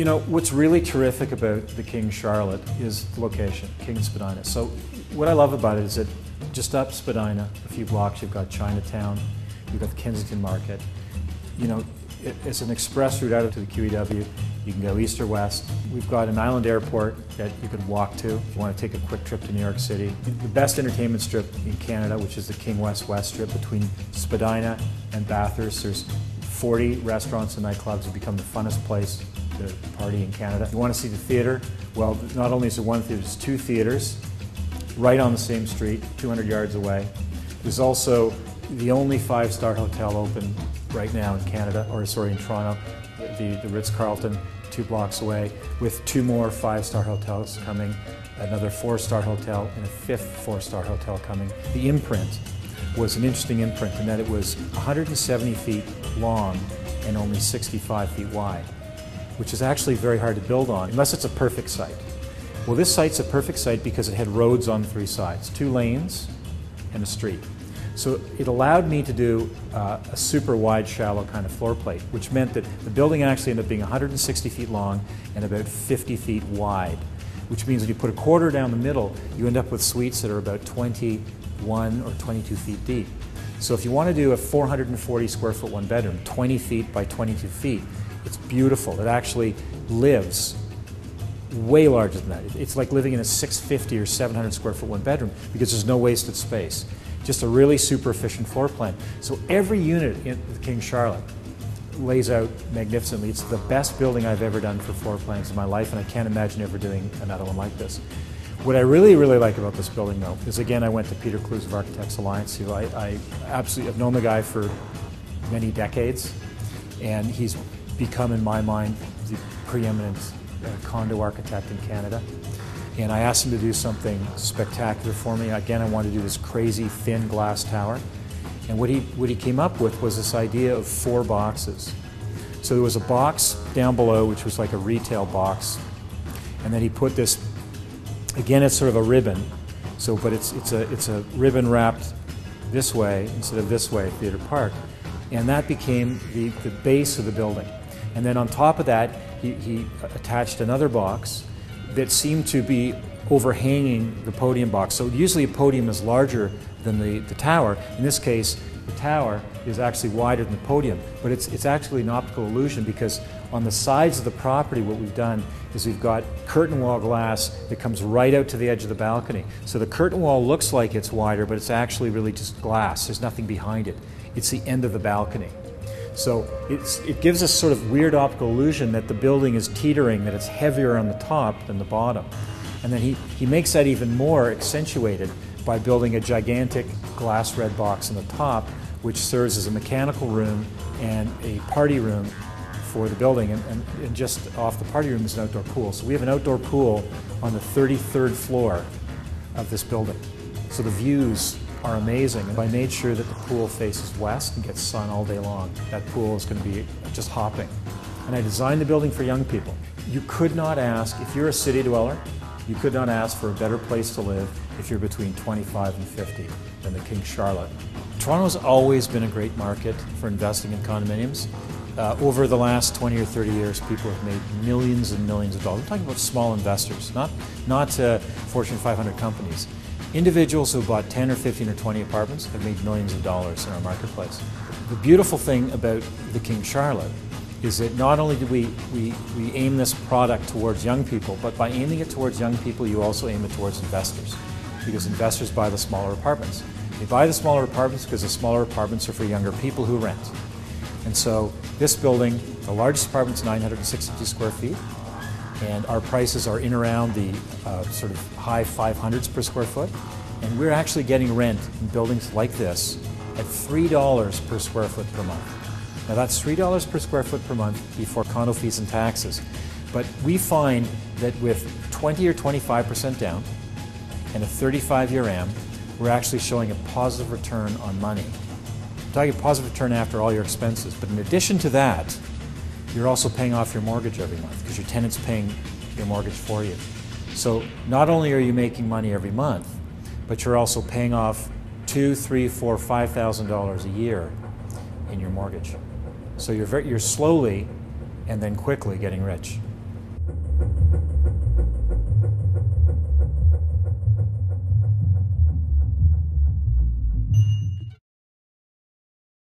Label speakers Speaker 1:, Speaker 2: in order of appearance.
Speaker 1: You know, what's really terrific about the King Charlotte is the location, King and Spadina. So what I love about it is that just up Spadina, a few blocks, you've got Chinatown, you've got the Kensington Market. You know, it's an express route out to the QEW. You can go east or west. We've got an island airport that you can walk to if you want to take a quick trip to New York City. The best entertainment strip in Canada, which is the King West-West strip between Spadina and Bathurst. There's 40 restaurants and nightclubs. It become the funnest place to party in Canada. You want to see the theater? Well, not only is there one theater, there's two theaters right on the same street, 200 yards away. There's also the only five-star hotel open right now in Canada, or sorry, in Toronto, the Ritz-Carlton, 2 blocks away, with 2 more five-star hotels coming, another 4-star hotel, and a 5th 4-star hotel coming. The imprint was an interesting imprint in that it was 170 feet long and only 65 feet wide, which is actually very hard to build on, unless it's a perfect site. Well, this site's a perfect site because it had roads on 3 sides, 2 lanes and a street. So it allowed me to do a super wide, shallow kind of floor plate, which meant that the building actually ended up being 160 feet long and about 50 feet wide, which means when you put a quarter down the middle, you end up with suites that are about 21 or 22 feet deep. So if you want to do a 440 square foot 1 bedroom, 20 feet by 22 feet, it's beautiful. It actually lives way larger than that. It's like living in a 650 or 700 square foot 1 bedroom because there's no wasted space. Just a really super efficient floor plan. So every unit in the King Charlotte lays out magnificently. It's the best building I've ever done for floor plans in my life, and I can't imagine ever doing another one like this. What I really, really like about this building, though, is again, I went to Peter Klues of Architects Alliance, who I absolutely have known the guy for many decades, and he's become, in my mind, the preeminent condo architect in Canada. And I asked him to do something spectacular for me. Again, I wanted to do this crazy thin glass tower. And what he came up with was this idea of 4 boxes. So there was a box down below, which was like a retail box. And then he put this, again, it's sort of a ribbon. So, but it's a ribbon wrapped this way instead of this way at Theatre Park. And that became the base of the building. And then on top of that, he attached another box that seemed to be overhanging the podium box. So usually a podium is larger than the tower. In this case, the tower is actually wider than the podium, but it's actually an optical illusion because on the sides of the property what we've done is we've got curtain wall glass that comes right out to the edge of the balcony. So the curtain wall looks like it's wider, but it's actually really just glass. There's nothing behind it. It's the end of the balcony. So it gives us sort of weird optical illusion that the building is teetering, that it's heavier on the top than the bottom. And then he makes that even more accentuated by building a gigantic glass red box on the top, which serves as a mechanical room and a party room for the building. And just off the party room is an outdoor pool. So we have an outdoor pool on the 33rd floor of this building. So the views are amazing, and I made sure that the pool faces west and gets sun all day long. That pool is going to be just hopping. And I designed the building for young people. You could not ask, if you're a city dweller, you could not ask for a better place to live if you're between 25 and 50 than the King Charlotte. Toronto's always been a great market for investing in condominiums. Over the last 20 or 30 years, people have made millions and millions of dollars. I'm talking about small investors, not Fortune 500 companies. Individuals who bought 10 or 15 or 20 apartments have made millions of dollars in our marketplace. The beautiful thing about the King Charlotte is that not only do we aim this product towards young people, but by aiming it towards young people, you also aim it towards investors, because investors buy the smaller apartments. They buy the smaller apartments because the smaller apartments are for younger people who rent. And so this building, the largest apartment is 962 square feet. And our prices are in around the sort of high 500s per square foot. And we're actually getting rent in buildings like this at $3 per square foot per month. Now that's $3 per square foot per month before condo fees and taxes. But we find that with 20 or 25% down and a 35-year AM, we're actually showing a positive return on money. I'm talking a positive return after all your expenses. But in addition to that, you're also paying off your mortgage every month because your tenant's paying your mortgage for you. So not only are you making money every month, but you're also paying off $2,000, $3,000, $4,000, $5,000 a year in your mortgage. So you're slowly and then quickly getting rich.
Speaker 2: you.